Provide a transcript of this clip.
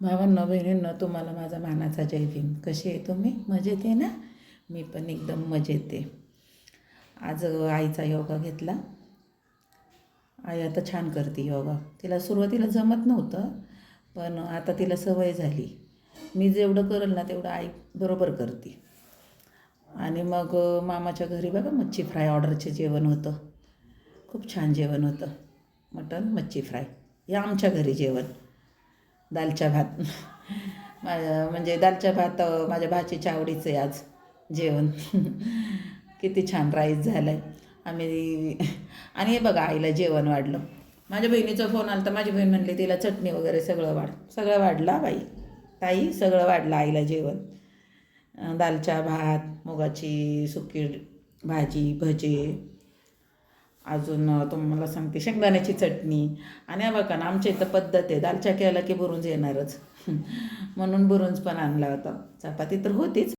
भावांनो बहिणींनो, तुम्हाला माझा मानाचा जय भीम. कशी आहे तुम्ही? मजेत आहे ना? मी पण एकदम मजेत आहे. आज आईचा योगा घेतला. आई आता छान करते योगा. तिला सुरुवातीला जमत नव्हतं, पण आता तिला सवय झाली. मी जेवढं करेल ना तेवढं आई बरोबर करते. आणि मग मामाच्या घरी बघा मच्छी फ्राय ऑर्डरचे जेवण होतं. खूप छान जेवण होतं. मटण मच्छी फ्राय. या आमच्या घरी जेवण. दालच्या भात. म्हणजे दालच्या भात माझ्या भाचीच्या आवडीचं आहे आज जेवण. किती छान राईस झाला आहे. आम्ही आणि हे बघा आईला जेवण वाढलं. माझ्या बहिणीचा फोन आला तर माझी बहीण म्हणली तिला चटणी वगैरे सगळं वाढला बाई. ताई सगळं वाढलं आईला जेवण. दालच्या भात, मुगाची सुकी भाजी, भजे, अजून तुम्हाला सांगते शेंगदाण्याची चटणी. आणि हा बघा ना आमच्या इथं पद्धत आहे, दालच्या केला की बुरुंज येणारच. म्हणून बुरुंज पण आणला होता. चपाती तर होतीच.